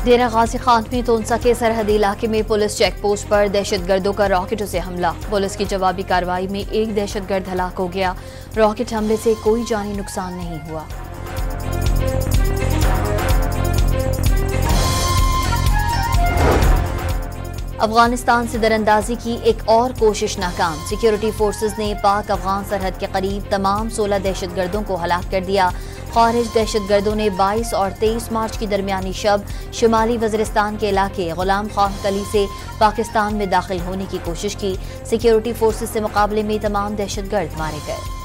डेरा गाजी खान में तोनसा के सरहदी इलाके में पुलिस चेक पोस्ट पर दहशतगर्दों का रॉकेटों से हमला। पुलिस की जवाबी कार्रवाई में एक दहशतगर्द हलाक हो गया। रॉकेट हमले से कोई जानी नुकसान नहीं हुआ। अफगानिस्तान से दरअंदाजी की एक और कोशिश नाकाम। सिक्योरिटी फोर्सेज ने पाक अफगान सरहद के करीब तमाम 16 दहशतगर्दों को हलाक कर दिया। खारिज दहशतगर्दों ने 22 और 23 मार्च की दरमियानी शब शुमाली वज़ीरिस्तान के इलाके गुलाम खान कली से पाकिस्तान में दाखिल होने की कोशिश की। सिक्योरिटी फोर्सेज से मुकाबले में तमाम दहशतगर्द मारे गए।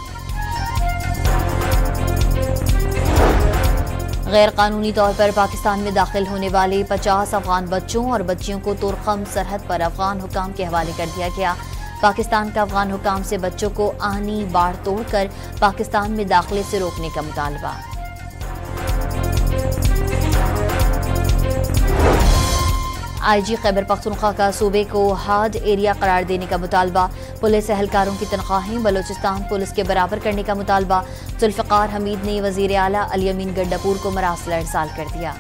गैर कानूनी तौर पर पाकिस्तान में दाखिल होने वाले 50 अफगान बच्चों और बच्चियों को तुरखम सरहद पर अफगान हुकाम के हवाले कर दिया गया। पाकिस्तान का अफगान हुकाम से बच्चों को आनी बाढ़ तोड़कर पाकिस्तान में दाखिले से रोकने का मुतालबा। आईजी खैबर पख्तूनख्वा का सूबे को हार्ड एरिया करार देने का मुतालबा। पुलिस एहलकारों की तनख्वाहें बलोचिस्तान पुलिस के बराबर करने का मुतालबा। जुल्फ़िकार हमीद ने वज़ीर आला अली अमीन गंडापुर को मरासिल इरसाल कर दिया।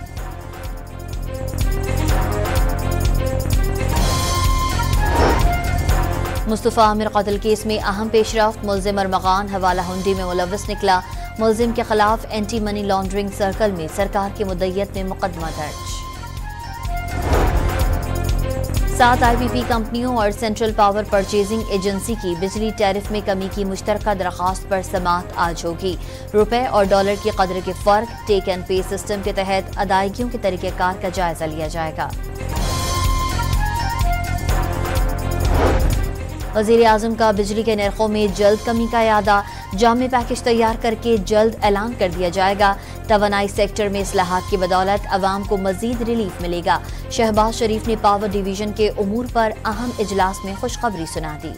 मुस्तफ़ा आमिर कत्ल केस में अहम पेशरफ्त। मुल्ज़िम अरमगान हवाला हुंडी में मुलव्वस निकला। मुल्ज़िम के खिलाफ एंटी मनी लॉन्ड्रिंग सर्कल में सरकार की मुद्दइयत में मुकदमा दर्ज। 7 IPP कंपनियों और सेंट्रल पावर परचेजिंग एजेंसी की बिजली टैरिफ में कमी की मुश्तरका दरख्वास्त पर समाअत आज होगी। रुपए और डॉलर की कदर के फर्क टेक एंड पे सिस्टम के तहत अदायगियों के तरीक़ेकार का जायजा लिया जाएगा। वज़ीर आज़म का बिजली के नरखों में जल्द कमी का इरादा। जामे पैकेज तैयार करके जल्द ऐलान कर दिया जाएगा। तवानाई सेक्टर में इस्लाहात की बदौलत अवाम को मजीद रिलीफ मिलेगा। शहबाज शरीफ ने पावर डिवीजन के उमूर पर अहम इजलास में खुशखबरी सुना दी।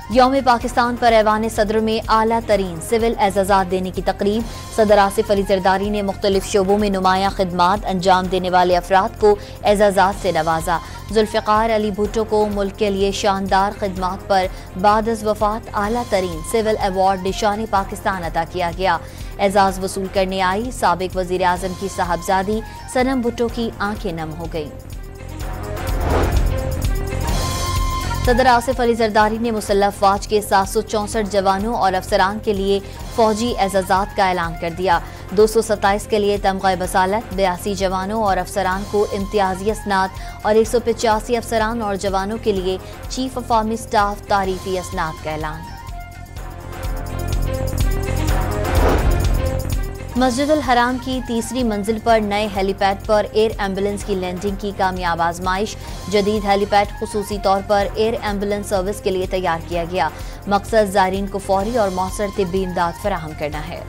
यौम पाकिस्तान पर ऐवान सदर में आला तरीन सिविल एजाज़ात देने की तकरीब। सदर आसिफ अली जरदारी ने मुख्तलिफ शोबों में नुमाया खिदमात अंजाम देने वाले अफराद को एजाज़ात से नवाजा। जुल्फ़िकार अली भुट्टो को मुल्क के लिए शानदार खिदमात पर बाद अज़ वफ़ात आला तरीन सिविल अवार्ड निशान पाकिस्तान अता किया गया। एजाज़ वसूल करने आई साबिक वज़ीर आज़म की साहबजादी सनम भुट्टो की आंखें नम हो गईं। सदर आसिफ अली जरदारी ने मुसल्लह अफवाज के 764 जवानों और अफसरान के लिए फौजी एजाज़ात का ऐलान कर दिया। 227 के लिए तमग़ा बसालत, 82 जवानों और अफसरान को इम्तियाजी असनाद और 185 अफसरान और जवानों के लिए चीफ ऑफ आर्मी स्टाफ तारीफी असनाद का ऐलान। मस्जिद अल हराम की तीसरी मंजिल पर नए हेलीपैड पर एयर एम्बुलेंस की लैंडिंग की कामयाब आजमाइश। जदीद हेलीपैड खुसूसी तौर पर एयर एम्बुलेंस सर्विस के लिए तैयार किया गया। मकसद ज़ायरीन को फौरी और मौसर तिब्बी इमदाद फराहम करना है।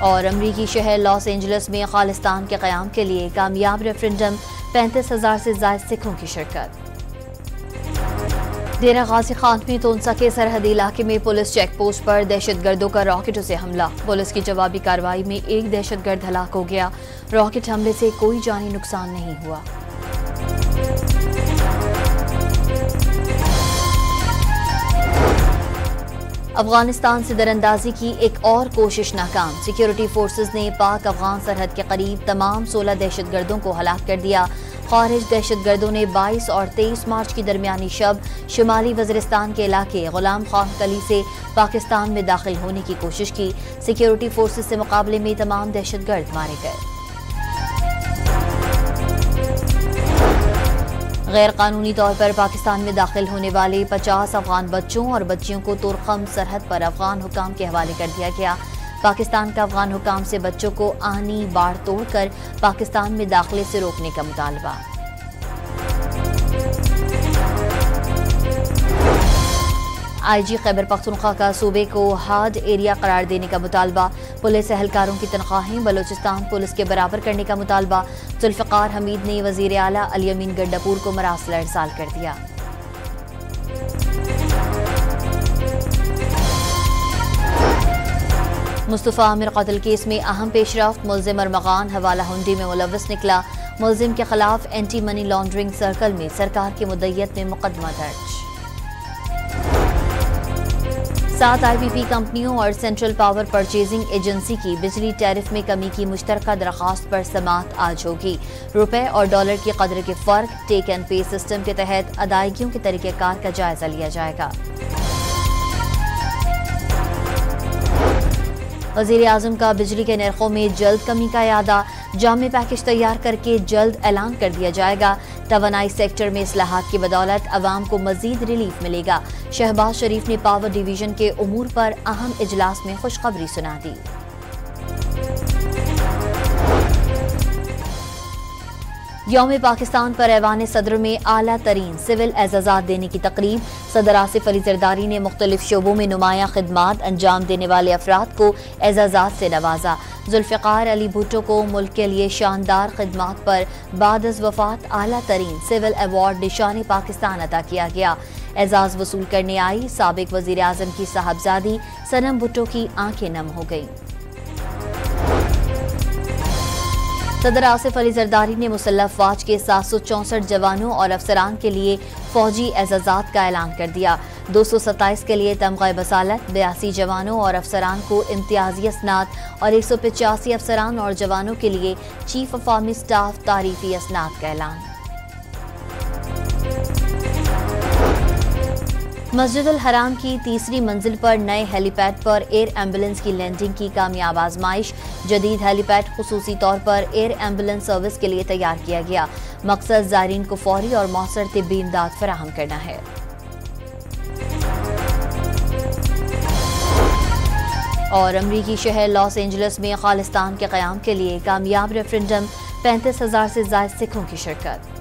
और अमरीकी शहर लॉस एंजल्स में खालिस्तान के क़याम के लिए कामयाब रेफरेंडम, 35,000 से ज़ायद सिखों की शिरकत। डेरा गाजी खान में तोनसा के सरहदी इलाके में पुलिस चेक पोस्ट पर दहशतगर्दों का रॉकेटों से हमला। पुलिस की जवाबी कार्रवाई में एक दहशतगर्द हलाक हो गया। रॉकेट हमले से कोई जानी नुकसान नहीं हुआ। अफगानिस्तान से दरअंदाजी की एक और कोशिश नाकाम। सिक्योरिटी फोर्सेज ने पाक अफगान सरहद के करीब तमाम 16 दहशतगर्दों को हलाक कर दिया। खारिज दहशतगर्दों ने 22 और 23 मार्च की दरमियानी शब शुमाली वज़ीरिस्तान के इलाके गुलाम खान कली से पाकिस्तान में दाखिल होने की कोशिश की। सिक्योरिटी फोर्सेज से मुकाबले में तमाम दहशतगर्द मारे गए। गैर कानूनी तौर पर पाकिस्तान में दाखिल होने वाले 50 अफगान बच्चों और बच्चियों को तुरखम सरहद पर अफगान हुकाम के हवाले कर दिया गया। पाकिस्तान का अफगान हुकाम से बच्चों को आनी बाढ़ तोड़कर पाकिस्तान में दाखिले से रोकने का मुतालबा। आईजी खैबर पख्तूनख्वा का सूबे को हार्ड एरिया करार देने का मुतालबा। पुलिस एहलकारों की तनख्वाहें बलोचिस्तान पुलिस के बराबर करने का मुतालबा। जुल्फ़िकार हमीद ने वज़ीर आला अली अमीन गंडापुर को मरासिल इरसाल कर दिया। मुस्तफ़ा आमिर कत्ल केस में अहम पेशरफ्त। मुल्ज़िम अरमगान हवाला हुंडी में मुलव्वस निकला। मुल्ज़िम के खिलाफ एंटी मनी लॉन्ड्रिंग सर्कल में सरकार की मुद्दइयत में मुकदमा दर्ज। 7 IPP कंपनियों और सेंट्रल पावर परचेजिंग एजेंसी की बिजली टैरिफ में कमी की मुश्तरका दरख्वास्त पर समाअत आज होगी। रुपए और डॉलर की कदर के फर्क, टेक एंड पे सिस्टम के तहत अदायगियों के तरीक़ेकार का जायजा लिया जाएगा। वज़ीर-ए-आज़म का बिजली के नरखों में जल्द कमी का इरादा, जामे पैकेज तैयार करके जल्द ऐलान कर दिया जाएगा। तवानाई सेक्टर में इस्लाहात की बदौलत अवाम को मजीद रिलीफ मिलेगा। शहबाज शरीफ ने पावर डिवीजन के उमूर पर अहम इजलास में खुशखबरी सुना दी। यौम पाकिस्तान पर ऐवान सदर में आला तरीन सिविल एजाज़ात देने की तकरीब। सदर आसिफ अली जरदारी ने मुख्तलिफ शोबों में नुमाया खिदमात अंजाम देने वाले अफराद को एजाज़ात से नवाजा। जुल्फ़िकार अली भुट्टो को मुल्क के लिए शानदार खिदमात पर बाद अज़ वफ़ात आला तरीन सिविल अवार्ड निशान पाकिस्तान अता किया गया। एजाज़ वसूल करने आई साबिक वज़ीर आज़म की साहबजादी सनम भुट्टो की आंखें नम हो गईं। सदर आसिफ अली जरदारी ने मुसल्लह फ़ौज के 764 जवानों और अफसरान के लिए फ़ौजी एजाज़ात का ऐलान कर दिया। 227 के लिए तमग़ा बसालत, 82 जवानों और अफसरान को इम्तियाज़ी असनाद और 185 अफसरान और जवानों के लिए चीफ ऑफ आर्मी स्टाफ तारीफ़ी असनाद का ऐलान। मस्जिद अल हराम की तीसरी मंजिल पर नए हेलीपैड पर एयर एम्बुलेंस की लैंडिंग की कामयाब आजमाइश। जदीद हेलीपैड खुसूसी तौर पर एयर एम्बुलेंस सर्विस के लिए तैयार किया गया। मकसद ज़ायरीन को फौरी और मौसर तिब्बी इमदाद फराहम करना है। और अमरीकी शहर लॉस एंजलिस में खालिस्तान के क़याम के लिए कामयाब रेफरेंडम, 35,000 से ज़ायद सिखों की शिरकत।